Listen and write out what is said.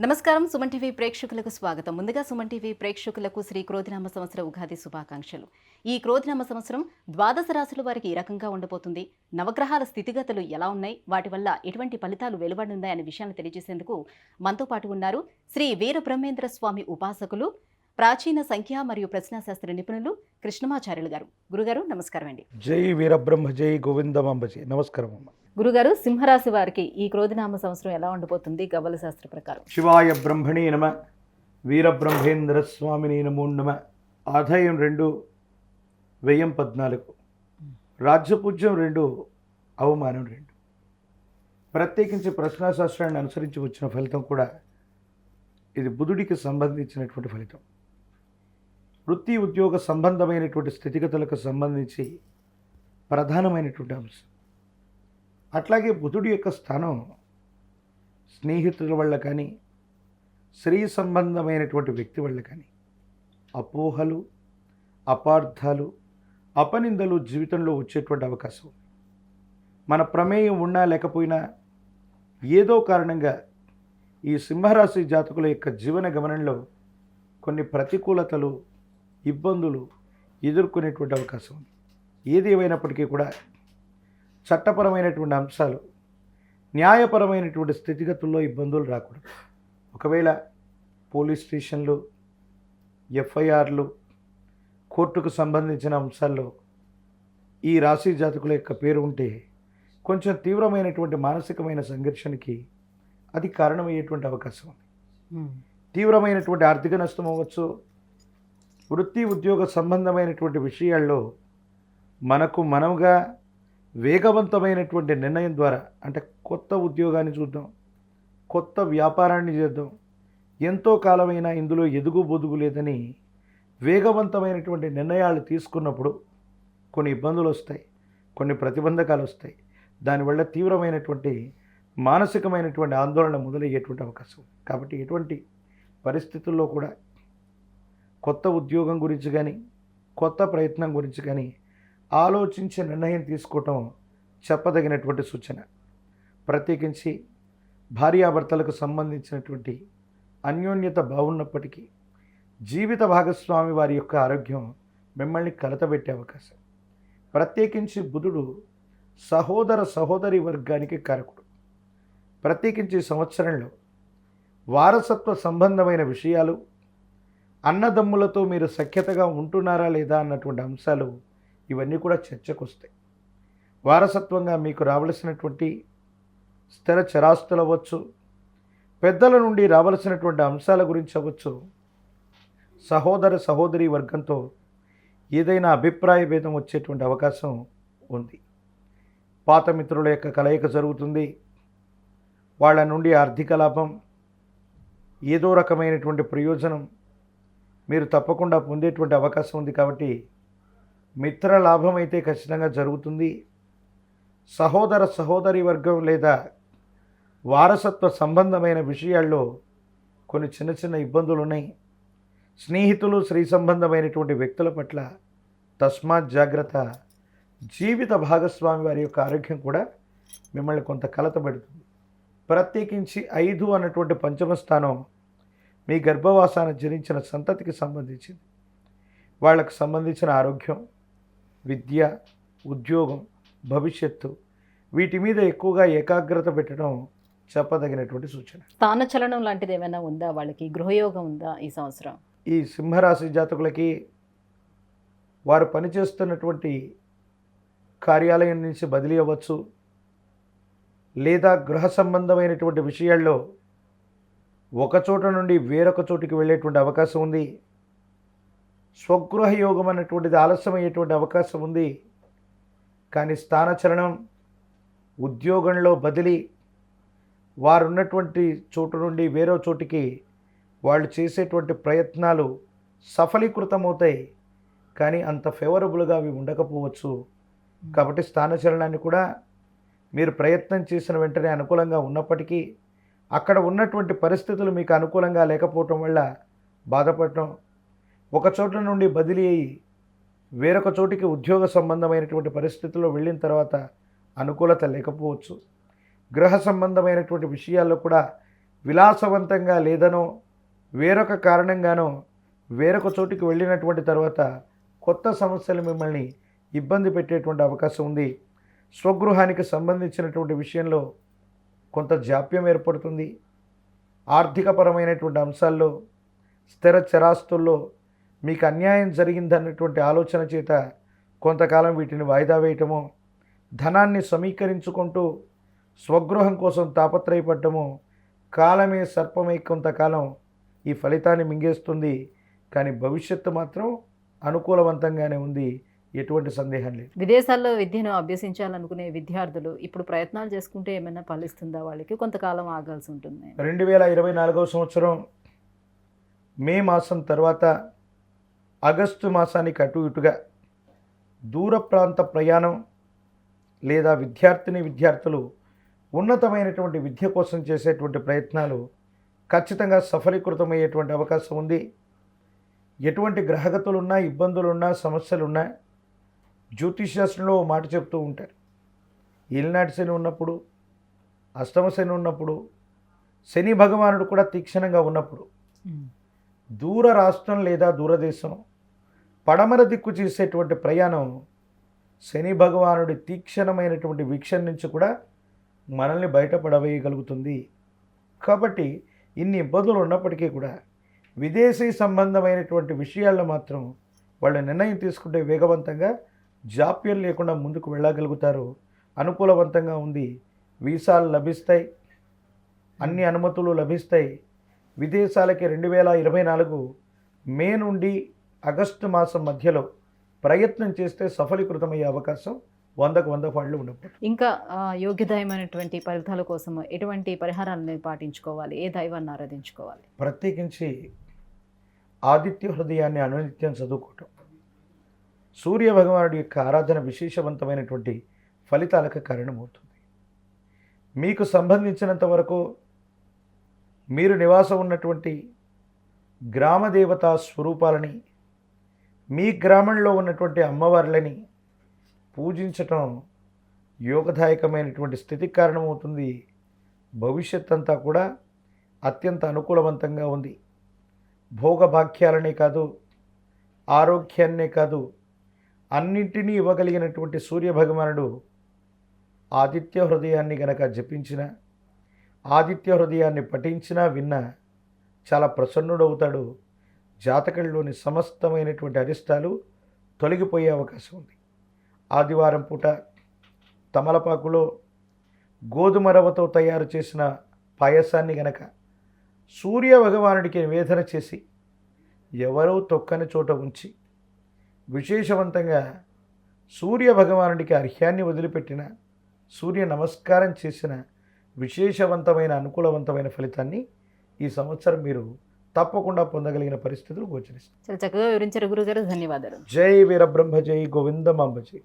నమస్కారం. సుమన్ టీవీ ప్రేక్షకులకు స్వాగతం. ముందుగా సుమన్ టీవీ ప్రేక్షకులకు శ్రీ క్రోధినామ సంవత్సర ఉగాది శుభాకాంక్షలు. ఈ క్రోధినామ సంవత్సరం ద్వాదశ రాశుల వారికి ఈ రకంగా ఉండబోతుంది. నవగ్రహాల స్థితిగతులు ఎలా ఉన్నాయి, వాటి వల్ల ఎటువంటి ఫలితాలు వెలువడున్నాయి అనే విషయాన్ని తెలియజేసేందుకు మనతో పాటు ఉన్నారు శ్రీ వీర బ్రహ్మేంద్ర స్వామి ఉపాసకులు, ప్రాచీన సంఖ్య మరియు ప్రశ్నాశాస్త్ర నిపుణులు కృష్ణమాచార్యులు గారు. గురుగారు నమస్కారం అండి. జై వీరబ్రహ్మ జై గోవిందమాంబ జై. నమస్కారం అమ్మ. గురుగారు, సింహరాశి వారికి ఈ క్రోధినామ సంవత్సరం ఎలా ఉండబోతుంది గవ్వల శాస్త్ర ప్రకారం? శివాయ బ్రహ్మణే నమ, వీరబ్రహ్మేంద్ర స్వామిని నమో నమ. ఆదాయం 2, వ్యయం 14, రాజ్యపూజ్యం 2, అవమానం 2. ప్రత్యేకించి ప్రశ్నాశాస్త్రాన్ని అనుసరించి వచ్చిన ఫలితం కూడా ఇది బుధుడికి సంబంధించినటువంటి ఫలితం. వృత్తి ఉద్యోగ సంబంధమైనటువంటి స్థితిగతులకు సంబంధించి ప్రధానమైనటువంటి అంశం. అట్లాగే బుధుడి యొక్క స్థానం స్నేహితుల వల్ల కానీ, స్త్రీ సంబంధమైనటువంటి వ్యక్తి వల్ల కానీ అపోహలు, అపార్థాలు, అపనిందలు జీవితంలో వచ్చేటువంటి అవకాశం ఉంది. మన ప్రమేయం ఉన్నా లేకపోయినా ఏదో కారణంగా ఈ సింహరాశి జాతకుల యొక్క జీవన గమనంలో కొన్ని ప్రతికూలతలు, ఇబ్బందులు ఎదుర్కొనేటువంటి అవకాశం ఉంది. ఏది ఏమైనప్పటికీ కూడా చట్టపరమైనటువంటి అంశాలు, న్యాయపరమైనటువంటి స్థితిగతుల్లో ఇబ్బందులు రాకూడదు. ఒకవేళ పోలీస్ స్టేషన్లు, ఎఫ్ఐఆర్లు, కోర్టుకు సంబంధించిన అంశాల్లో ఈ రాశి జాతకుల యొక్క పేరు ఉంటే కొంచెం తీవ్రమైనటువంటి మానసికమైన సంఘర్షణకి అది కారణమయ్యేటువంటి అవకాశం ఉంది. తీవ్రమైనటువంటి ఆర్థిక నష్టం అవ్వచ్చు. వృత్తి ఉద్యోగ సంబంధమైనటువంటి విషయాల్లో మనముగా వేగవంతమైనటువంటి నిర్ణయం ద్వారా, అంటే కొత్త ఉద్యోగాన్ని చూద్దాం, కొత్త వ్యాపారాన్ని చేద్దాం, ఎంతో కాలమైనా ఇందులో ఎదుగు బొదుగు లేదని వేగవంతమైనటువంటి నిర్ణయాలు తీసుకున్నప్పుడు కొన్ని ఇబ్బందులు వస్తాయి, కొన్ని ప్రతిబంధకాలు వస్తాయి. దానివల్ల తీవ్రమైనటువంటి మానసికమైనటువంటి ఆందోళన మొదలయ్యేటువంటి అవకాశం. కాబట్టి ఎటువంటి పరిస్థితుల్లో కూడా కొత్త ఉద్యోగం గురించి కానీ, కొత్త ప్రయత్నం గురించి కానీ ఆలోచించే నిర్ణయం తీసుకోవటం చెప్పదగినటువంటి సూచన. ప్రత్యేకించి భార్యాభర్తలకు సంబంధించినటువంటి అన్యోన్యత బాగున్నప్పటికీ జీవిత భాగస్వామి వారి యొక్క ఆరోగ్యం మిమ్మల్ని కలతబెట్టే అవకాశం. ప్రత్యేకించి బుధుడు సహోదరి వర్గానికి కారకుడు. ప్రత్యేకించి సంవత్సరంలో వారసత్వ సంబంధమైన విషయాలు, అన్నదమ్ములతో మీరు సఖ్యతగా ఉంటున్నారా లేదా అన్నటువంటి అంశాలు ఇవన్నీ కూడా చర్చకు వస్తాయి. వారసత్వంగా మీకు రావలసినటువంటి స్థిర చరాస్తులు అవ్వచ్చు, పెద్దల నుండి రావలసినటువంటి అంశాల గురించి అవ్వచ్చు, సహోదరి వర్గంతో ఏదైనా అభిప్రాయ భేదం వచ్చేటువంటి అవకాశం ఉంది. పాత మిత్రుల యొక్క కలయిక జరుగుతుంది. వాళ్ళ నుండి ఆర్థిక లాభం, ఏదో రకమైనటువంటి ప్రయోజనం మీరు తప్పకుండా పొందేటువంటి అవకాశం ఉంది. కాబట్టి మిత్ర లాభం అయితే ఖచ్చితంగా జరుగుతుంది. సహోదరి వర్గం లేదా వారసత్వ సంబంధమైన విషయాల్లో కొన్ని చిన్న ఇబ్బందులు ఉన్నాయి. స్నేహితులు, స్త్రీ సంబంధమైనటువంటి వ్యక్తుల పట్ల తస్మాత్ జాగ్రత్త. జీవిత భాగస్వామి వారి యొక్క ఆరోగ్యం కూడా మిమ్మల్ని కొంత కలతబెడుతుంది. ప్రత్యేకించి 5 అన్నటువంటి పంచమ స్థానం మీ గర్భవాసాన జనించిన సంతతికి సంబంధించింది. వాళ్ళకు సంబంధించిన ఆరోగ్యం, విద్య, ఉద్యోగం, భవిష్యత్తు, వీటి మీద ఎక్కువగా ఏకాగ్రత పెట్టడం చెప్పదగినటువంటి సూచన. స్థానచలనం లాంటిది ఏమైనా ఉందా? వాళ్ళకి గృహయోగం ఉందా ఈ సంవత్సరం? ఈ సింహరాశి జాతకులకి వారు పనిచేస్తున్నటువంటి కార్యాలయం నుంచి బదిలీ అవ్వచ్చు, లేదా గృహ సంబంధమైనటువంటి విషయాల్లో ఒక చోట నుండి వేరొక చోటికి వెళ్ళేటువంటి అవకాశం ఉంది. స్వగృహ యోగం అన్నటువంటిది ఆలస్యమయ్యేటువంటి అవకాశం ఉంది. కానీ స్థానచలనం, ఉద్యోగంలో బదిలీ, వారు ఉన్నటువంటి చోటు నుండి వేరే చోటికి వాళ్ళు చేసేటువంటి ప్రయత్నాలు సఫలీకృతమవుతాయి. కానీ అంత ఫేవరబుల్గా అవి ఉండకపోవచ్చు. కాబట్టి స్థానచలనాన్ని కూడా మీరు ప్రయత్నం చేసిన వెంటనే అనుకూలంగా ఉన్నప్పటికీ అక్కడ ఉన్నటువంటి పరిస్థితులు మీకు అనుకూలంగా లేకపోవటం వల్ల బాధపడటం, ఒక చోట నుండి బదిలీ అయ్యి వేరొక చోటికి ఉద్యోగ సంబంధమైనటువంటి పరిస్థితుల్లో వెళ్ళిన తర్వాత అనుకూలత లేకపోవచ్చు. గృహ సంబంధమైనటువంటి విషయాల్లో కూడా విలాసవంతంగా లేదనో వేరొక కారణంగానో వేరొక చోటికి వెళ్ళినటువంటి తర్వాత కొత్త సమస్యలు మిమ్మల్ని ఇబ్బంది పెట్టేటువంటి అవకాశం ఉంది. స్వగృహానికి సంబంధించినటువంటి విషయంలో కొంత జాప్యం ఏర్పడుతుంది. ఆర్థికపరమైనటువంటి అంశాల్లో స్థిర చరాస్తుల్లో మీకు అన్యాయం జరిగిందన్నటువంటి ఆలోచన చేత కొంతకాలం వీటిని వాయిదా వేయటమో, ధనాన్ని సమీకరించుకుంటూ స్వగృహం కోసం తాపత్రయపడ్డమో, కాలమే సర్పమై కొంతకాలం ఈ ఫలితాన్ని మింగేస్తుంది. కానీ భవిష్యత్తు మాత్రం అనుకూలవంతంగానే ఉంది, ఎటువంటి సందేహం లేదు. విదేశాల్లో విద్యను అభ్యసించాలనుకునే విద్యార్థులు ఇప్పుడు ప్రయత్నాలు చేసుకుంటే ఏమైనా ఫలిస్తుందా? వాళ్ళకి కొంతకాలం ఆగాల్సి ఉంటుంది. 2024 సంవత్సరం మే మాసం తర్వాత ఆగస్టు మాసానికి అటు ఇటుగా దూర ప్రాంత ప్రయాణం లేదా విద్యార్థులు ఉన్నతమైనటువంటి విద్య కోసం చేసేటువంటి ప్రయత్నాలు ఖచ్చితంగా సఫలీకృతమయ్యేటువంటి అవకాశం ఉంది. ఎటువంటి గ్రహగతులున్నా, ఇబ్బందులున్నా, సమస్యలున్నా జ్యోతిష్శాస్త్రంలో ఓ మాట చెప్తూ ఉంటారు. ఏలినాటి శని ఉన్నప్పుడు, అష్టమ శని ఉన్నప్పుడు, శని భగవానుడు కూడా తీక్షణంగా ఉన్నప్పుడు దూర రాష్ట్రం లేదా దూరదేశం పడమర దిక్కు చేసేటువంటి ప్రయాణం శని భగవానుడి తీక్షణమైనటువంటి వీక్షణ నుంచి కూడా మనల్ని బయటపడవేయగలుగుతుంది. కాబట్టి ఇన్ని ఇబ్బందులు ఉన్నప్పటికీ కూడా విదేశీ సంబంధమైనటువంటి విషయాల్లో మాత్రం వాళ్ళు నిర్ణయం తీసుకుంటే వేగవంతంగా జాప్యం లేకుండా ముందుకు వెళ్ళగలుగుతారు. అనుకూలవంతంగా ఉంది. వీసాలు లభిస్తాయి, అన్ని అనుమతులు లభిస్తాయి. విదేశాలకి 2024 మే నుండి ఆగస్టు మాసం మధ్యలో ప్రయత్నం చేస్తే సఫలీకృతమయ్యే అవకాశం 100కు 100 పాళ్ళు ఉండకపోతుంది. ఇంకా యోగ్యదాయమైనటువంటి ఫలితాల కోసం ఎటువంటి పరిహారాలను పాటించుకోవాలి? ఏ దైవాన్ని ఆరాధించుకోవాలి? ప్రత్యేకించి ఆదిత్య హృదయాన్ని అనునిత్యం చదువుకోవటం, సూర్య భగవానుడి యొక్క ఆరాధన విశేషవంతమైనటువంటి ఫలితాలకు కారణమవుతుంది. మీకు సంబంధించినంత వరకు మీరు నివాసం ఉన్నటువంటి గ్రామదేవతా స్వరూపాలని, మీ గ్రామంలో ఉన్నటువంటి అమ్మవార్లని పూజించటం యోగదాయకమైనటువంటి స్థితికి కారణమవుతుంది. భవిష్యత్ అంతా కూడా అత్యంత అనుకూలవంతంగా ఉంది. భోగభాగ్యాలనే కాదు, ఆరోగ్యాన్నే కాదు, అన్నింటినీ ఇవ్వగలిగినటువంటి సూర్యభగవానుడు ఆదిత్య హృదయాన్ని గనక జపించిన, ఆదిత్య హృదయాన్ని పఠించినా విన్నా చాలా ప్రసన్నుడవుతాడు. జాతకంలోని సమస్తమైనటువంటి అరిష్టాలు తొలగిపోయే అవకాశం ఉంది. ఆదివారం పూట తమలపాకులో గోధుమ రవ్వతో తయారు చేసిన పాయసాన్ని గనక సూర్య భగవానుడికి నివేదన చేసి ఎవరూ తొక్కని చోట ఉంచి విశేషవంతంగా సూర్య భగవానుడికి అర్ఘ్యాన్ని వదిలిపెట్టిన, సూర్య నమస్కారం చేసిన విశేషవంతమైన అనుకూలవంతమైన ఫలితాన్ని ఈ సంవత్సరం మీరు తప్పకుండా పొందగలిగిన పరిస్థితులు గోచరిస్తాయి. చాలా చక్కగా వివరించారు గురుగారు. ధన్యవాదాలు. జై వీరబ్రహ్మ, జై గోవిందమాంబ జై.